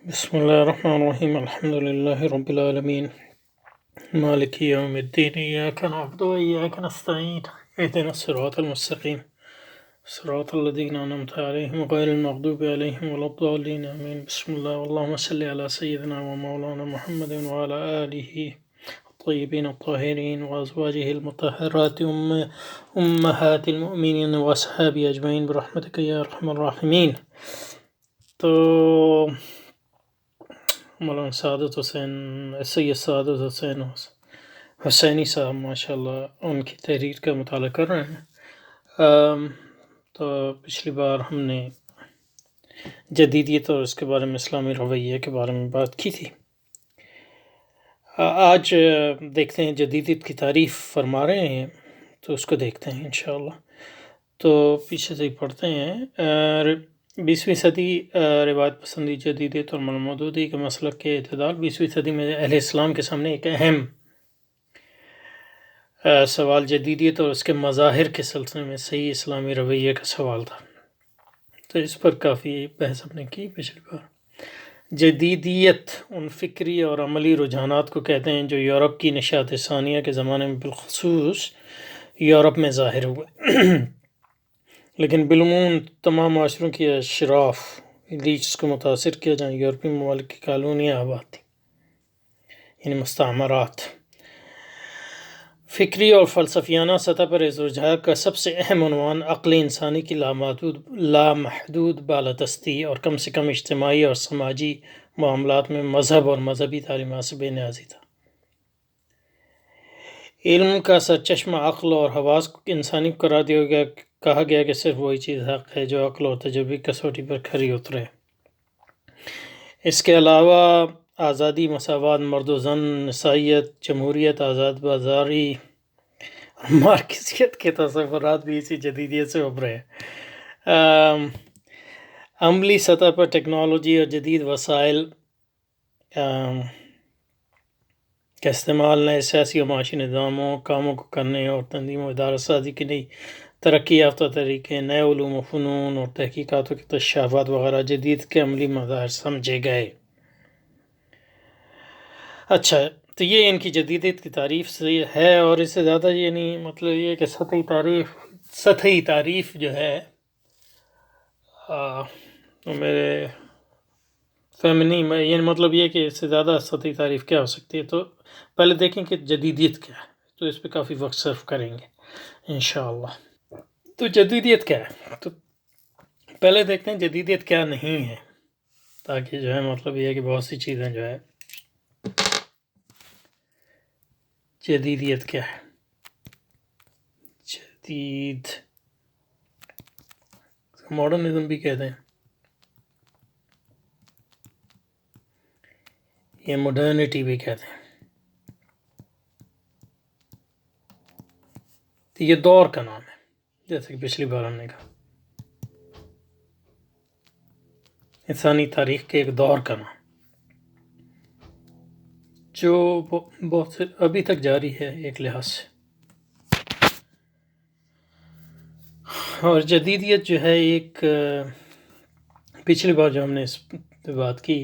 بسم الله الرحمن الرحيم الحمد لله رب العالمين مالك يوم الدين إياك نعبد وإياك نستعين اهدنا الصراط المستقيم صراط الذين أنعمت عليهم غير المغضوب عليهم ولا الضالين آمين بسم الله اللهم صل على سيدنا ومولانا محمد وعلى آله الطيبين الطاهرين وأزواجه المطهرات أمهات المؤمنين وأصحابه أجمعين برحمتك يا أرحم الراحمين. تو مولانا سعادت حسین سید سعادت حسین حسینی صاحب ماشاءاللہ ان کی تحریر کا مطالعہ کر رہے ہیں۔ تو پچھلی بار ہم نے جدیدیت اور اس کے بارے میں اسلامی رویے کے بارے میں بات کی تھی۔ آج دیکھتے ہیں جدیدیت کی تعریف فرما رہے ہیں تو اس کو دیکھتے ہیں انشاءاللہ۔ تو پیچھے سے ہی پڑھتے ہیں۔ 20ویں صدی روایت پسندی جدیدیت اور مودودی کے مسلک کے اعتدال 20ویں صدی میں اہل اسلام کے سامنے ایک اہم سوال جدیدیت اور اس کے مظاہر کے سلسلے میں صحیح اسلامی رویے کا سوال تھا۔ تو اس پر کافی بحث ہم نے کی پچھلی بار۔ جدیدیت ان فکری اور عملی رجحانات کو کہتے ہیں جو یورپ کی نشاط ثانیہ کے زمانے میں بالخصوص یورپ میں ظاہر ہوئے، لیکن بالعموم تمام معاشروں کی اشراف لیچس کو متاثر کیا جہاں یورپی ممالک کی کالونیاں آباد تھیں، یعنی مستعمرات۔ فکری اور فلسفیانہ سطح پر اس رجحان کا سب سے اہم عنوان عقل انسانی کی لامحدود بالادستی اور کم سے کم اجتماعی اور سماجی معاملات میں مذہب اور مذہبی تعلیمات سے بے نیازی تھا۔ علم کا سرچشمہ عقل اور حواس کو انسانی کو قرار دیا گیا، کہا گیا کہ صرف وہی چیز حق ہے جو عقل اور تجربی کسوٹی پر کھری اترے۔ اس کے علاوہ آزادی، مساوات، مرد و زن، نسائیت، جمہوریت، آزاد بازاری اور مارکسیت کے تصورات بھی اسی جدیدیت سے ابھرے ہیں۔ عملی سطح پر ٹیکنالوجی اور جدید وسائل کا استعمال نئے سیاسی و معاشی نظاموں کاموں کو کرنے اور تنظیم و ادارہ سازی کی نئی ترقی یافتہ طریقے، نئے علوم و فنون اور تحقیقاتوں کے اکتشافات وغیرہ جدید کے عملی مظاہر سمجھے گئے۔ اچھا، تو یہ ان کی جدیدیت کی تعریف سے ہے، اور اس سے زیادہ یعنی مطلب یہ کہ سطحی تعریف جو ہے میرے فیمنی میں، یعنی مطلب یہ کہ اس سے زیادہ سطحی تعریف کیا ہو سکتی ہے۔ تو پہلے دیکھیں کہ جدیدیت کیا ہے، تو اس پہ کافی وقت صرف کریں گے انشاءاللہ۔ تو جدیدیت کیا ہے، تو پہلے دیکھتے ہیں جدیدیت کیا نہیں ہے، تاکہ جو ہے مطلب یہ ہے کہ بہت سی چیزیں جو ہے جدیدیت کیا ہے۔ جدید ماڈرنزم بھی کہتے ہیں، یہ ماڈرنٹی بھی کہتے ہیں۔ تو یہ دور کا نام ہے، جیسے کہ پچھلی بار ہم نے کہا انسانی تاریخ کے ایک دور کا نام جو بہت سے ابھی تک جاری ہے ایک لحاظ سے۔ اور جدیدیت جو ہے ایک پچھلی بار جو ہم نے اس پہ بات کی،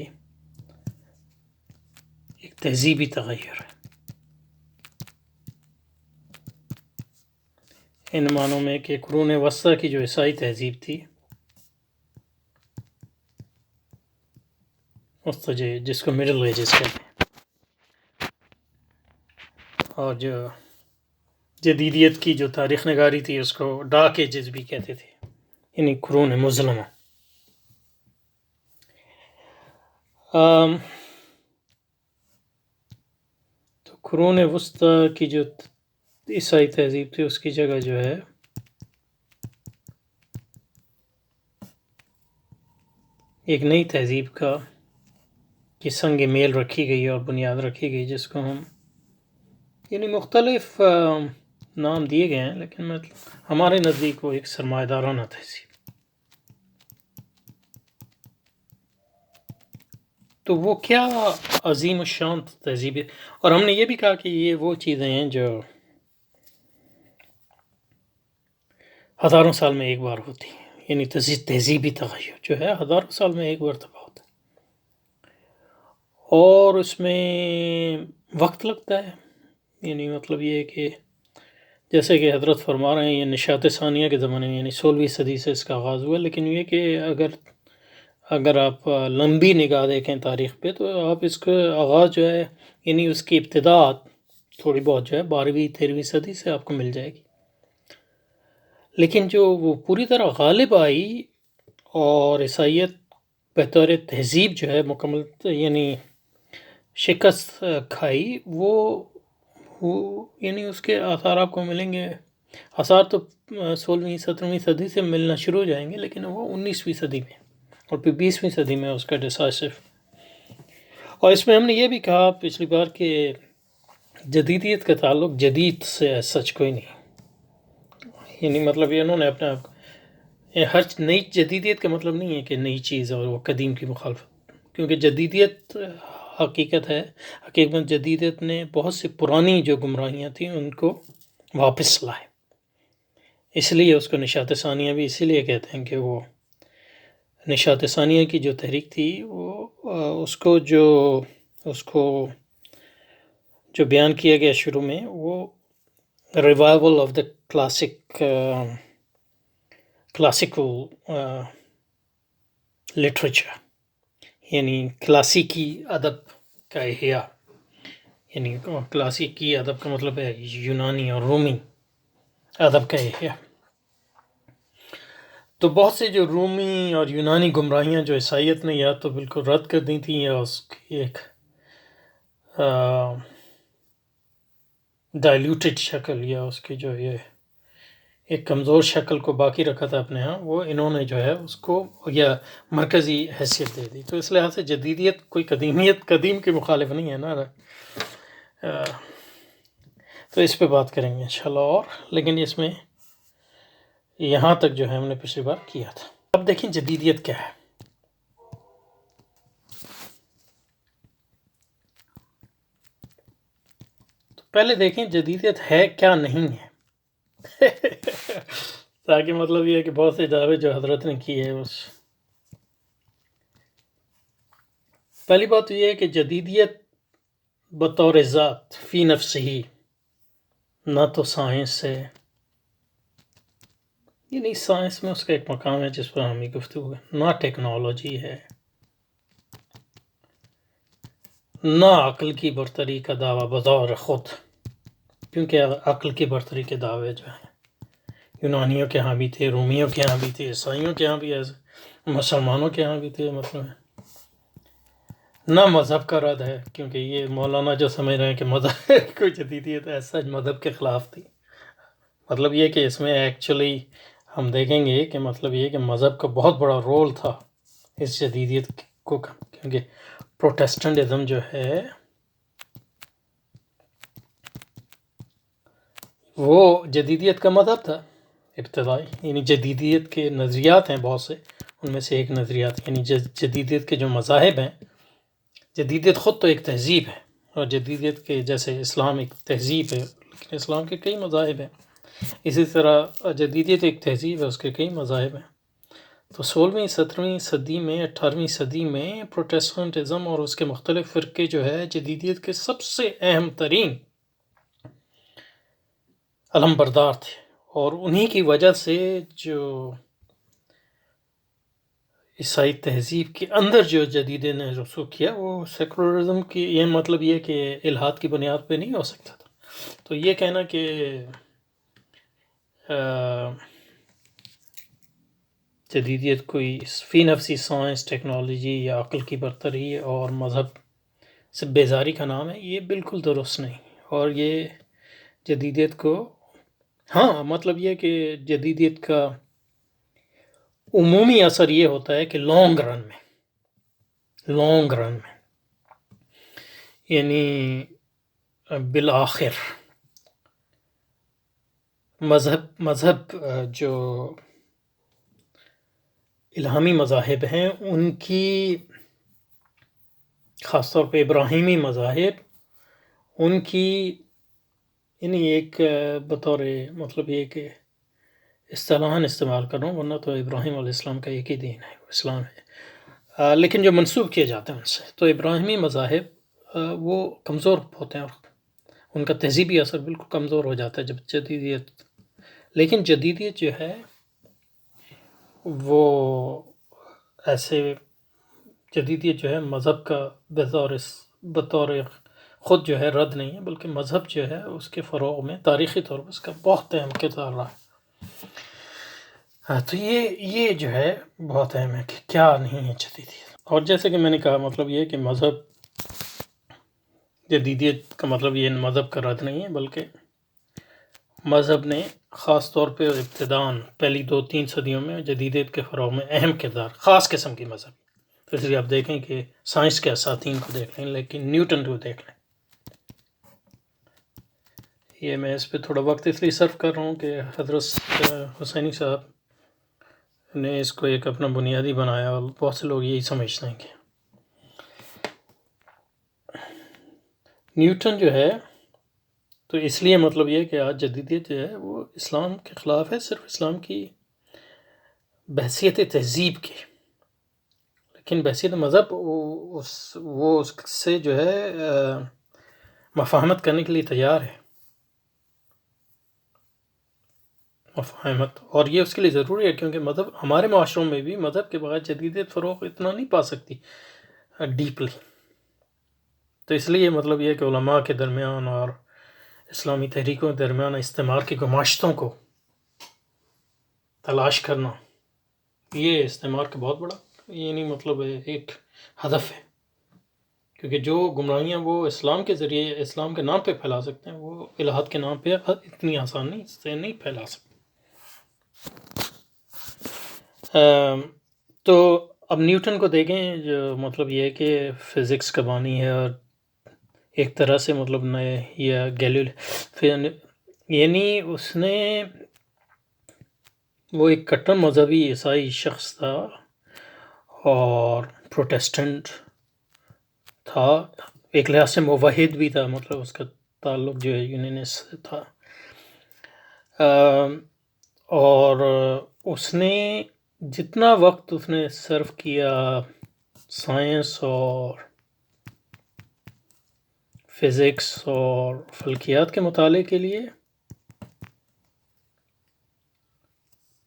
ایک تہذیبی تغیر ہے ان معنوں میں کہ قرون وسطیٰ کی جو عیسائی تہذیب تھی، جس کو مڈل ایجز کہتے ہیں، اور جو جدیدیت کی جو تاریخ نگاری تھی اس کو ڈارک ایجز بھی کہتے تھے، یعنی قرون مظلمہ۔ تو قرون وسطیٰ کی جو عیسائی تہذیب تھی اس کی جگہ جو ہے ایک نئی تہذیب کی سنگ میل رکھی گئی اور بنیاد رکھی گئی، جس کو ہم یعنی مختلف نام دیے گئے ہیں، لیکن ہمارے نزدیک وہ ایک سرمایہ دارانہ تہذیب۔ تو وہ کیا عظیم الشان تہذیب ہے، اور ہم نے یہ بھی کہا کہ یہ وہ چیزیں ہیں جو ہزاروں سال میں ایک بار ہوتی ہیں، یعنی تہذیبی تغیر جو ہے ہزاروں سال میں ایک مرتبہ ہوتا ہے۔ اور اس میں وقت لگتا ہے، یعنی مطلب یہ ہے کہ جیسے کہ حضرت فرما رہے ہیں یہ نشاط ثانیہ کے زمانے میں یعنی 16ویں صدی سے اس کا آغاز ہوا، لیکن یہ کہ اگر آپ لمبی نگاہ دیکھیں تاریخ پہ تو آپ اس کا آغاز جو ہے یعنی اس کی ابتدا تھوڑی بہت جو ہے 12ویں 13ویں صدی سے آپ کو مل جائے گی، لیکن جو وہ پوری طرح غالب آئی اور عیسائیت بطور تہذیب جو ہے مکمل یعنی شکست کھائی، وہ یعنی اس کے آثار آپ کو ملیں گے۔ آثار تو 16ویں 17ویں صدی سے ملنا شروع ہو جائیں گے، لیکن وہ 19ویں صدی میں اور پھر 20ویں صدی میں اس کا ڈسائسو۔ اور اس میں ہم نے یہ بھی کہا پچھلی بار کہ جدیدیت کا تعلق جدید سے سچ کوئی نہیں، یعنی مطلب یہ انہوں نے اپنے آپ ہر نئی جدیدیت کا مطلب نہیں ہے کہ نئی چیز اور وہ قدیم کی مخالفت، کیونکہ جدیدیت حقیقت ہے، حقیقت جدیدیت نے بہت سی پرانی جو گمراہیاں تھیں ان کو واپس لائے، اس لیے اس کو نشاط ثانیہ بھی اسی لیے کہتے ہیں کہ وہ نشاط ثانیہ کی جو تحریک تھی وہ اس کو جو بیان کیا گیا شروع میں وہ revival of the classical literature, یعنی کلاسیکی ادب کا احیاء، یعنی کلاسیکی ادب کا مطلب ہے یونانی اور رومی ادب کا احیاء۔ تو بہت سے جو رومی اور یونانی گمراہیاں جو عیسائیت نے یا تو بالکل رد کر دی تھیں یا اس کی ایک ڈائلیوٹڈ شکل یا اس کی جو یہ ایک کمزور شکل کو باقی رکھا تھا اپنے ہاں، وہ انہوں نے جو ہے اس کو یا مرکزی حیثیت دے دی۔ تو اس لحاظ سے جدیدیت کوئی قدیم کی مخالف نہیں ہے نا، تو اس پہ بات کریں گے انشاءاللہ اور، لیکن اس میں یہاں تک جو ہے ہم نے پچھلی بار کیا تھا۔ اب دیکھیں جدیدیت کیا ہے۔ تو پہلے دیکھیں جدیدیت ہے کیا نہیں ہے تاکہ مطلب یہ ہے کہ بہت سے دعوے جو حضرت نے کی ہے اس پہلی بات تو یہ ہے کہ جدیدیت بطور ذات فی نفسہی نہ تو سائنس ہے، یہ نہیں، سائنس میں اس کا ایک مقام ہے جس پر ہمیں گفتگو ہے، نہ ٹیکنالوجی ہے، نہ عقل کی برتری کا دعویٰ بطور خود، کیونکہ عقل کی برتری کے دعوے جو ہیں یونانیوں کے ہاں بھی تھے، رومیوں کے ہاں بھی تھے، عیسائیوں کے ہاں بھی ایسے، مسلمانوں کے ہاں بھی تھے، مطلب نہ مذہب کا رد ہے، کیونکہ یہ مولانا جو سمجھ رہے ہیں کہ مذہب کوئی جدیدیت ایسا مذہب کے خلاف تھی، مطلب یہ کہ اس میں ایکچولی ہم دیکھیں گے کہ مطلب یہ کہ مذہب کا بہت بڑا رول تھا اس جدیدیت کو، کیونکہ پروٹیسٹنٹزم جو ہے وہ جدیدیت کا مذہب تھا ابتدائی، یعنی جدیدیت کے نظریات ہیں بہت سے، ان میں سے ایک نظریات یعنی جدیدیت کے جو مذاہب ہیں، جدیدیت خود تو ایک تہذیب ہے، اور جدیدیت کے جیسے اسلام ایک تہذیب ہے لیکن اسلام کے کئی مذاہب ہیں، اسی طرح جدیدیت ایک تہذیب ہے، اس کے کئی مذاہب ہیں۔ تو 16ویں 17ویں صدی میں 18ویں صدی میں پروٹیسٹنٹزم اور اس کے مختلف فرقے جو ہے جدیدیت کے سب سے اہم ترین علم بردار تھے، اور انہی کی وجہ سے جو عیسائی تہذیب کے اندر جو جدیدیت نے رسوخ کیا وہ سیکولرزم کی، یہ مطلب یہ کہ الحاد کی بنیاد پہ نہیں ہو سکتا تھا۔ تو یہ کہنا کہ جدیدیت کوئی فی نفسی سائنس، ٹیکنالوجی یا عقل کی برتری اور مذہب سے بیزاری کا نام ہے، یہ بالکل درست نہیں، اور یہ جدیدیت کو ہاں مطلب یہ کہ جدیدیت کا عمومی اثر یہ ہوتا ہے کہ لانگ رن میں یعنی بالآخر مذہب جو الہامی مذاہب ہیں ان کی، خاص طور پہ ابراہیمی مذاہب، ان کی یعنی ایک بطور مطلب یہ کہ اصطلاحاً استعمال کر رہا ہوں، ورنہ تو ابراہیم علیہ السلام کا ایک ہی دین ہے، اسلام ہے، لیکن جو منسوب کیے جاتے ہیں ان سے، تو ابراہیمی مذاہب وہ کمزور ہوتے ہیں، اور ان کا تہذیبی اثر بالکل کمزور ہو جاتا ہے جب جدیدیت. لیکن جدیدیت جو ہے وہ ایسے جدیدیت جو ہے مذہب کا بطور خود جو ہے رد نہیں ہے، بلکہ مذہب جو ہے اس کے فروغ میں تاریخی طور پر اس کا بہت اہم کردار رہا ہے. تو یہ جو ہے بہت اہم ہے کہ کیا نہیں ہے جدیدیت. اور جیسے کہ میں نے کہا، مطلب یہ کہ مذہب جدیدیت کا مطلب یہ مذہب کا رد نہیں ہے، بلکہ مذہب نے خاص طور پہ ابتداً پہلی 2-3 صدیوں میں جدیدیت کے فروغ میں اہم کردار، خاص قسم کی مذہب. تو اس لیے آپ دیکھیں کہ سائنس کے اساتین کو دیکھ لیں، لیکن نیوٹن کو دیکھ لیں. یہ میں اس پہ تھوڑا وقت اس لیے صرف کر رہا ہوں کہ حضرت حسینی صاحب نے اس کو ایک اپنا بنیادی بنایا، اور بہت سے لوگ یہی سمجھتے ہیں کہ نیوٹن جو ہے، تو اس لیے مطلب یہ کہ آج جدیدیت جو ہے وہ اسلام کے خلاف ہے، صرف اسلام کی بحثیت تہذیب کی، لیکن بحثیت مذہب وہ اس سے جو ہے مفاہمت کرنے کے لیے تیار ہے، مفاہمت. اور یہ اس کے لیے ضروری ہے، کیونکہ مذہب ہمارے معاشروں میں بھی مذہب کے بغیر جدیدیت فروغ اتنا نہیں پا سکتی ڈیپلی. تو اس لیے مطلب یہ کہ علماء کے درمیان اور اسلامی تحریکوں کے درمیان استعمار کی گماشتوں کو تلاش کرنا، یہ استعمار کا بہت بڑا یعنی مطلب ایک ہدف ہے، کیونکہ جو گمراہیاں وہ اسلام کے ذریعے، اسلام کے نام پہ پھیلا سکتے ہیں، وہ الہات کے نام پہ اتنی آسانی سے نہیں پھیلا سکتے. تو اب نیوٹن کو دیکھیں، جو مطلب یہ ہے کہ فزکس کا بانی ہے، اور ایک طرح سے مطلب نئے یا یعنی اس نے، وہ ایک کٹر مذہبی عیسائی شخص تھا اور پروٹیسٹنٹ تھا، ایک لحاظ سے موحد بھی تھا، مطلب اس کا تعلق جو ہے یونینس سے تھا. اور اس نے جتنا وقت اس نے صرف کیا سائنس اور فزکس اور فلکیات کے مطالعے کے لیے،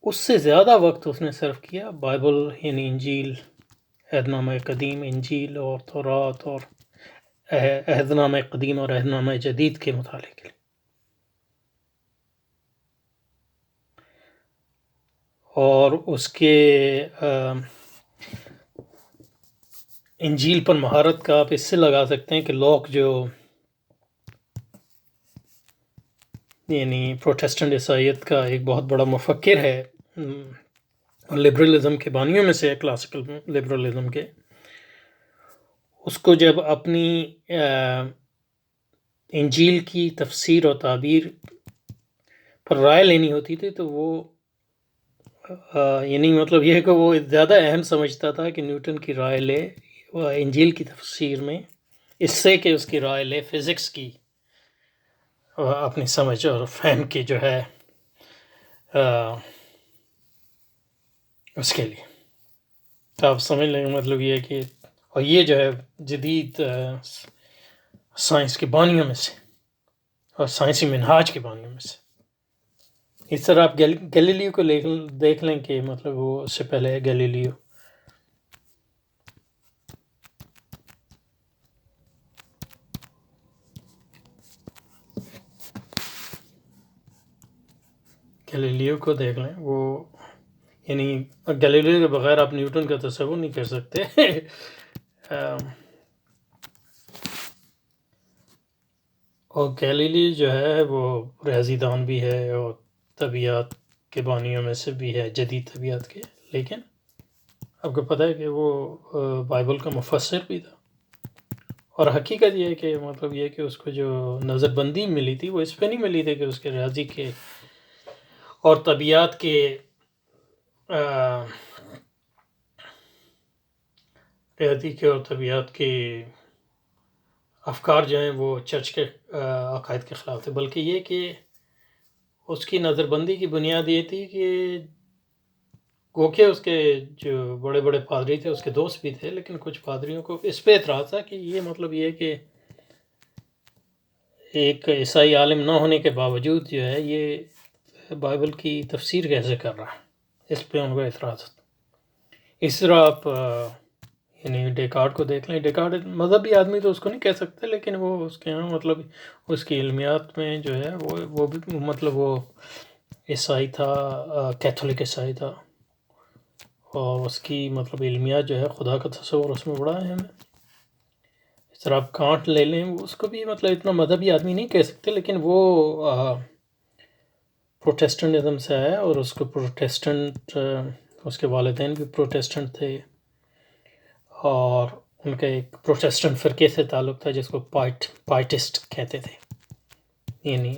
اس سے زیادہ وقت اس نے صرف کیا بائبل یعنی انجیل، عہد نامہ قدیم، انجیل اور تورات اور عہد نامہ قدیم اور عہد نامہ جدید کے مطالعے کے لیے. اور اس کے انجیل پر مہارت کا آپ اس سے لگا سکتے ہیں کہ لوک جو یعنی پروٹیسٹنٹ عیسائیت کا ایک بہت بڑا مفکر ہے، لبرلزم کے بانیوں میں سے ہے، کلاسیکل لبرلزم کے، اس کو جب اپنی انجیل کی تفسیر اور تعبیر پر رائے لینی ہوتی تھی، تو وہ یعنی مطلب یہ ہے کہ وہ زیادہ اہم سمجھتا تھا کہ نیوٹن کی رائے لے انجیل کی تفسیر میں، اس سے کہ اس کی رائے لے فزکس کی اپنی سمجھ اور فہم کی جو ہے اس کے لیے. تو آپ سمجھ لیں مطلب یہ ہے کہ، اور یہ جو ہے جدید سائنس کے بانیوں میں سے اور سائنسی منہاج کے بانیوں میں سے. اس طرح آپ گیلیلیو کو دیکھ لیں کہ مطلب وہ اس سے پہلے گیلیلیو کو دیکھ لیں، وہ یعنی گیلیلیو کے بغیر آپ نیوٹن کا تصور نہیں کر سکتے. اور گیلیلی جو ہے وہ ریاضی دان بھی ہے اور طبیعت کے بانیوں میں سے بھی ہے، جدید طبیعت کے، لیکن آپ کو پتہ ہے کہ وہ بائبل کا مفسر بھی تھا. اور حقیقت یہ ہے کہ مطلب یہ کہ اس کو جو نظر بندی ملی تھی وہ اس پہ نہیں ملی تھی کہ اس کے ریاضی کے اور طبیعت کے ریاضی کے اور طبیعت کے افکار جو ہیں وہ چرچ کے عقائد کے خلاف تھے، بلکہ یہ کہ اس کی نظر بندی کی بنیاد یہ تھی کہ گو کہ اس کے جو بڑے بڑے پادری تھے اس کے دوست بھی تھے، لیکن کچھ پادریوں کو اس پہ اعتراض تھا کہ یہ مطلب یہ کہ ایک عیسائی عالم نہ ہونے کے باوجود جو ہے یہ بائبل کی تفسیر کیسے کر رہا ہے، اس پہ ان کو اعتراض تھا۔ اس طرح آپ یعنی ڈیکارٹ کو دیکھ لیں، ڈیکارٹ مذہبی آدمی تو اس کو نہیں کہہ سکتے، لیکن وہ اس کے یہاں مطلب اس کی علمیات میں جو ہے وہ بھی مطلب وہ عیسائی تھا، کیتھولک عیسائی تھا، اور اس کی مطلب علمیات جو ہے خدا کا تصور اس میں بڑا اہم ہے۔ اس طرح آپ کانٹ لے لیں، اس کو بھی مطلب اتنا مذہبی آدمی نہیں کہہ سکتے، لیکن وہ پروٹیسٹنٹزم سے آیا، اور اس کو پروٹیسٹنٹ اس کے والدین بھی پروٹیسٹنٹ تھے، اور ان کا ایک پروٹیسٹنٹ فرقے سے تعلق تھا جس کو پائٹسٹ کہتے تھے، یعنی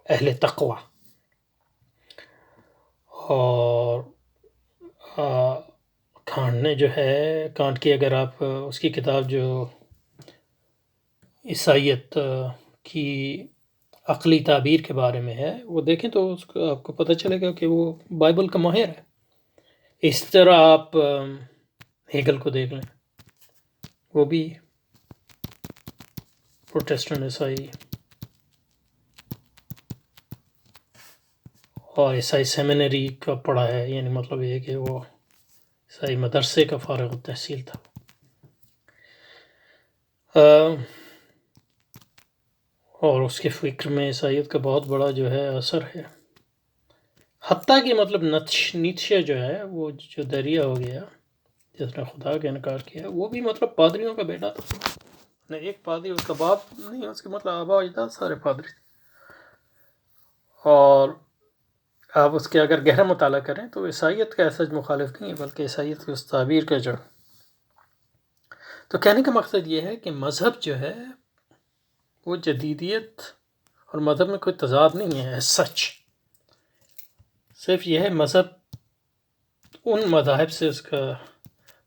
اہل تقوی۔ اور کانٹ نے جو ہے، کانٹ کی اگر آپ اس کی کتاب جو عیسائیت کی عقلی تعبیر کے بارے میں ہے وہ دیکھیں تو اس کو آپ کو پتہ چلے گا کہ وہ بائبل کا ماہر ہے۔ اس طرح آپ ہیگل کو دیکھ لیں، وہ بھی پروٹیسٹنٹ عیسائی، اور عیسائی سیمینری کا پڑھا ہے، یعنی مطلب یہ کہ وہ عیسائی مدرسے کا فارغ التحصیل تھا۔ اور اس کے فکر میں عیسائیت کا بہت بڑا جو ہے اثر ہے، حتیٰ کہ مطلب نیتشے جو ہے وہ جو دریا ہو گیا جس نے خدا کا انکار کیا، وہ بھی مطلب پادریوں کا بیٹا تھا، نہیں ایک پادری اس کا باپ نہیں، اس کے مطلب آبا اجداد سارے پادری تھے۔ اور آپ اس کے اگر گہرا مطالعہ کریں تو عیسائیت کا ایسا مخالف نہیں ہے، بلکہ عیسائیت کی اس تعبیر کا جڑ۔ تو کہنے کا مقصد یہ ہے کہ مذہب جو ہے وہ جدیدیت اور مذہب میں کوئی تضاد نہیں ہے سچ، صرف یہ ہے مذہب ان مذاہب سے اس کا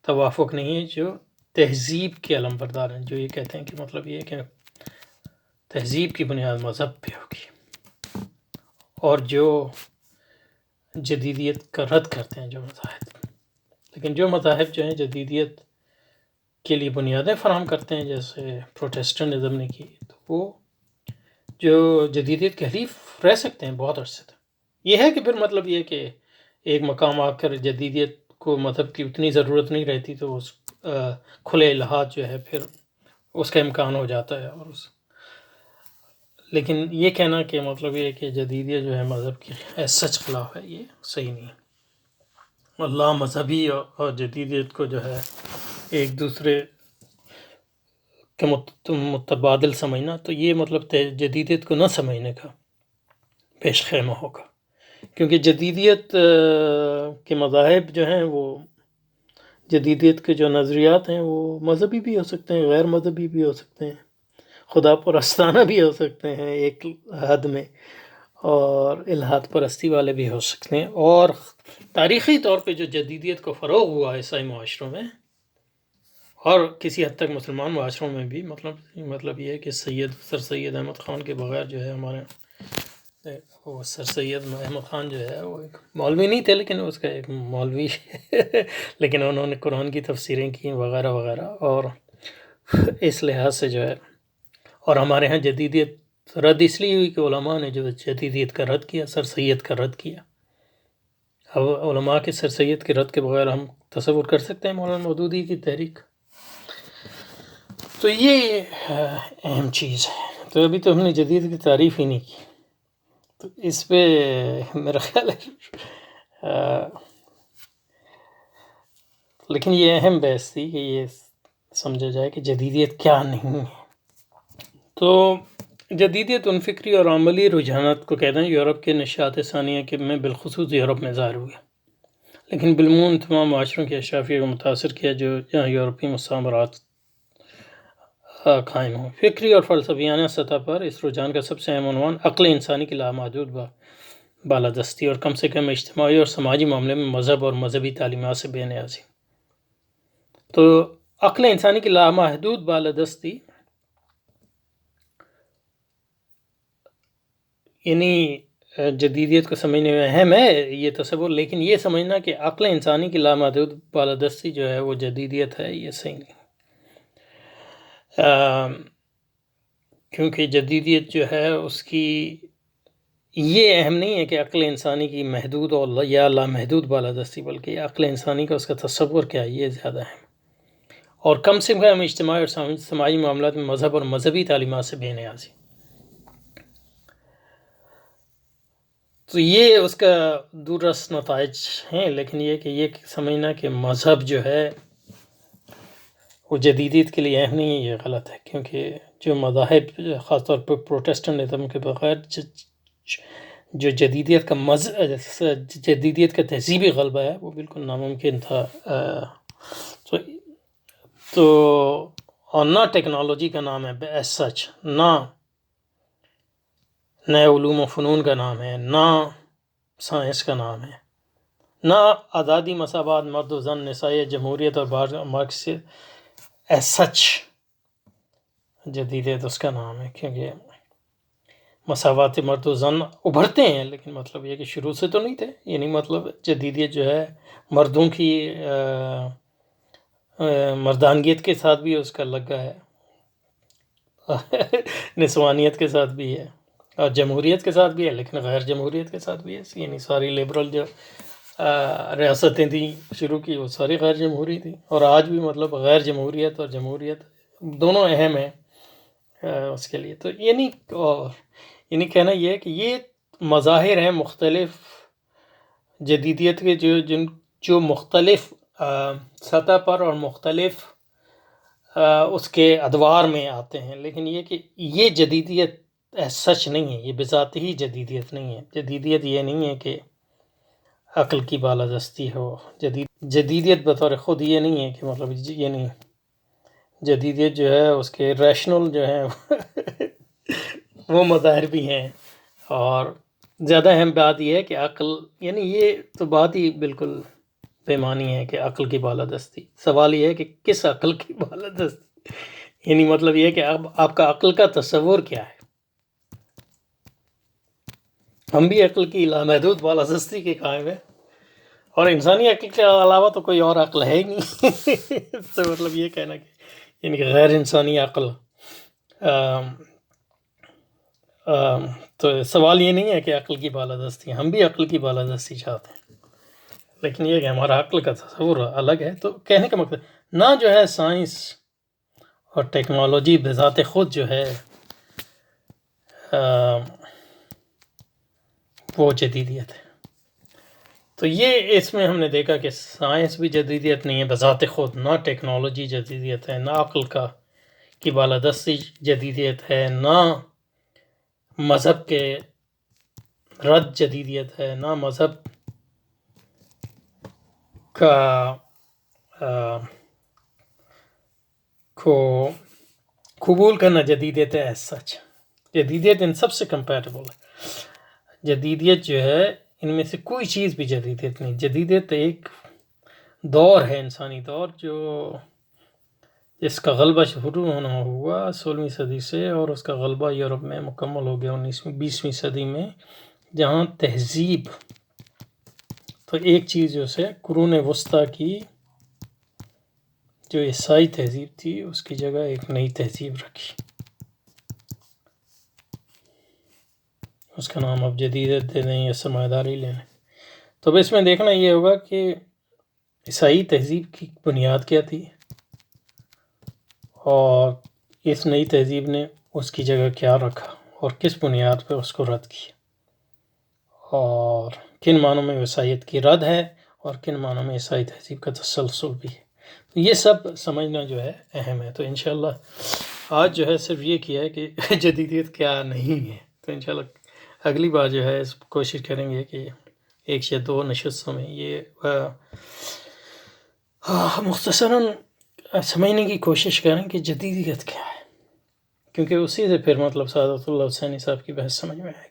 توافق نہیں ہے جو تہذیب کے علم بردار ہیں، جو یہ کہتے ہیں کہ مطلب یہ کہ تہذیب کی بنیاد مذہب پہ ہوگی، اور جو جدیدیت کا رد کرتے ہیں جو مذاہب، لیکن جو مذاہب جو ہیں جدیدیت کے لیے بنیادیں فراہم کرتے ہیں جیسے پروٹیسٹنٹزم نے کی، تو وہ جو جدیدیت کے حریف رہ سکتے ہیں بہت عرصے تک۔ یہ ہے کہ پھر مطلب یہ کہ ایک مقام آ کر جدیدیت کو مذہب کی اتنی ضرورت نہیں رہتی، تو اس کھلے الحاد جو ہے پھر اس کا امکان ہو جاتا ہے، اور لیکن یہ کہنا کہ مطلب یہ کہ جدیدیت جو ہے مذہب کی سچ خلاف ہے، یہ صحیح نہیں ہے۔ اللہ مذہبی اور جدیدیت کو جو ہے ایک دوسرے کے متبادل سمجھنا، تو یہ مطلب جدیدیت کو نہ سمجھنے کا پیش خیمہ ہوگا، کیونکہ جدیدیت کے مذاہب جو ہیں وہ جدیدیت کے جو نظریات ہیں وہ مذہبی بھی ہو سکتے ہیں، غیر مذہبی بھی ہو سکتے ہیں، خدا پرستانہ بھی ہو سکتے ہیں ایک حد میں، اور الہاد پرستی والے بھی ہو سکتے ہیں۔ اور تاریخی طور پہ جو جدیدیت کو فروغ ہوا عیسائی معاشروں میں اور کسی حد تک مسلمان معاشروں میں بھی، مطلب یہ ہے کہ سر سید احمد خان کے بغیر جو ہے ہمارے وہ سر سید احمد خان جو ہے وہ ایک مولوی نہیں تھے، لیکن اس کا ایک مولوی لیکن انہوں نے قرآن کی تفسیریں کی وغیرہ وغیرہ، اور اس لحاظ سے جو ہے، اور ہمارے ہاں جدیدیت رد اس لیے ہوئی کہ علماء نے جو جدیدیت کا رد کیا، سر سید کا رد کیا۔ اب علماء کے سر سید کے رد کے بغیر ہم تصور کر سکتے ہیں مولانا مودودی کی تحریک؟ تو یہ اہم چیز ہے۔ تو ابھی تو ہم نے جدید کی تعریف ہی نہیں کی، تو اس پہ میرا خیال ہے لیکن یہ اہم بحث تھی کہ یہ سمجھا جائے کہ جدیدیت کیا نہیں ہے۔ تو جدیدیت ان فکری اور عملی رجحانات کو کہتے ہیں یورپ کے نشاط ثانیہ میں بالخصوص یورپ میں ظاہر ہوئے، لیکن بالعموم تمام معاشروں کی اشرافیہ کو متاثر کیا جو جہاں یورپی مستعمرات قائم ہوں۔ فکری اور فلسفیانہ سطح پر اس رجحان کا سب سے اہم عنوان عقل انسانی کی لامحدود بالادستی اور کم سے کم اجتماعی اور سماجی معاملے میں مذہب اور مذہبی تعلیمات سے بے نیازی۔ تو عقل انسانی کی لامحدود بالادستی یعنی جدیدیت کو سمجھنے میں اہم ہے یہ تصور، لیکن یہ سمجھنا کہ عقل انسانی کی لامحدود بالادستی جو ہے وہ جدیدیت ہے، یہ صحیح نہیں۔ کیونکہ جدیدیت جو ہے اس کی یہ اہم نہیں ہے کہ عقل انسانی کی محدود اور یا لامحدود بالادستی، بلکہ عقل انسانی کا اس کا تصور کیا ہے، یہ زیادہ اہم، اور کم سے کم اجتماعی اور سماجی معاملات میں مذہب اور مذہبی تعلیمات سے بے نیازی۔ تو یہ اس کا دور رس نتائج ہیں، لیکن یہ کہ یہ سمجھنا کہ مذہب جو ہے وہ جدیدیت کے لیے اہم نہیں ہے، یہ غلط ہے، کیونکہ جو مذاہب خاص طور پر پروٹسٹنٹزم کے بغیر جو جدیدیت کا تہذیبی غلبہ ہے وہ بالکل ناممکن تھا۔ تو اور نہ ٹیکنالوجی کا نام ہے ایز سچ، نہ نئے علوم و فنون کا نام ہے، نہ سائنس کا نام ہے، نہ آزادی، مساوات، مرد و زن، نسائی جمہوریت اور مارکسیت ایز سچ جدیدیت اس کا نام ہے، کیونکہ مساوات مرد و زن ابھرتے ہیں، لیکن مطلب یہ کہ شروع سے تو نہیں تھے، یعنی مطلب جدیدیت جو ہے مردوں کی مردانگیت کے ساتھ بھی اس کا لگا ہے، نسوانیت کے ساتھ بھی ہے، اور جمہوریت کے ساتھ بھی ہے، لیکن غیر جمہوریت کے ساتھ بھی ہے، یعنی ساری لیبرل جو ریاستیں تھیں شروع کی وہ ساری غیر جمہوری تھیں، اور آج بھی مطلب غیر جمہوریت اور جمہوریت دونوں اہم ہیں اس کے لیے۔ تو یعنی کہنا یہ ہے کہ یہ مظاہر ہیں مختلف جدیدیت کے جو مختلف سطح پر اور مختلف اس کے ادوار میں آتے ہیں، لیکن یہ کہ یہ جدیدیت سچ نہیں ہے، یہ بذات ہی جدیدیت نہیں ہے۔ جدیدیت یہ نہیں ہے کہ عقل کی بالادستی ہو، جدیدیت بطور خود یہ نہیں ہے کہ مطلب یہ نہیں، جدیدیت جو ہے اس کے ریشنل جو ہیں وہ مظاہر بھی ہیں، اور زیادہ اہم بات یہ ہے کہ عقل، یعنی یہ تو بات ہی بالکل بے معنی ہے کہ عقل کی بالادستی۔ سوال یہ ہے کہ کس عقل کی بالادستی، یعنی مطلب یہ ہے کہ اب آپ کا عقل کا تصور کیا ہے۔ ہم بھی عقل کی لامحدود بالادستی کے قائم ہیں، اور انسانی عقل کے علاوہ تو کوئی اور عقل ہے ہی نہیں۔ تو مطلب یہ کہنا کہ یعنی کہ غیر انسانی عقل، تو سوال یہ نہیں ہے کہ عقل کی بالادستی، ہم بھی عقل کی بالادستی چاہتے ہیں، لیکن یہ کہ ہمارا عقل کا تصور الگ ہے۔ تو کہنے کا مطلب نہ جو ہے سائنس اور ٹیکنالوجی بذات خود جو ہے وہ جدیدیت ہے۔ تو یہ اس میں ہم نے دیکھا کہ سائنس بھی جدیدیت نہیں ہے بذات خود، نہ ٹیکنالوجی جدیدیت ہے، نہ عقل کی بالادستی جدیدیت ہے، نہ مذہب کے رد جدیدیت ہے، نہ مذہب کا کو قبول کرنا جدیدیت ہے ایز سچ۔ جدیدیت ان سب سے کمپیٹیبل ہے۔ جدیدیت جو ہے ان میں سے کوئی چیز بھی جدیدیت نہیں۔ جدیدیت ایک دور ہے، انسانی دور، جس کا غلبہ شروع ہونا ہوا 16ویں صدی سے، اور اس کا غلبہ یورپ میں مکمل ہو گیا 20ویں صدی میں، جہاں تہذیب تو ایک چیز جو سے قرون وسطیٰ کی جو عیسائی تہذیب تھی اس کی جگہ ایک نئی تہذیب رکھی، اس کا نام اب جدیدیت دے دیں یا سرمایہ لے لیں۔ تو اس میں دیکھنا یہ ہوگا کہ عیسائی تہذیب کی بنیاد کیا تھی، اور اس نئی تہذیب نے اس کی جگہ کیا رکھا، اور کس بنیاد پہ اس کو رد کیا، اور کن معنوں میں عیسائیت کی رد ہے اور کن معنوں میں عیسائی تہذیب کا تسلسل بھی ہے۔ تو یہ سب سمجھنا جو ہے اہم ہے۔ تو انشاءاللہ آج جو ہے صرف یہ کیا ہے کہ جدیدیت کیا نہیں ہے، تو انشاءاللہ اگلی بار جو ہے کوشش کریں گے کہ ایک یا دو نشستوں میں یہ مختصراً سمجھنے کی کوشش کریں کہ جدیدیت کیا ہے، کیونکہ اسی سے پھر مطلب سعادت اللہ حسینی صاحب کی بحث سمجھ میں آئے گی۔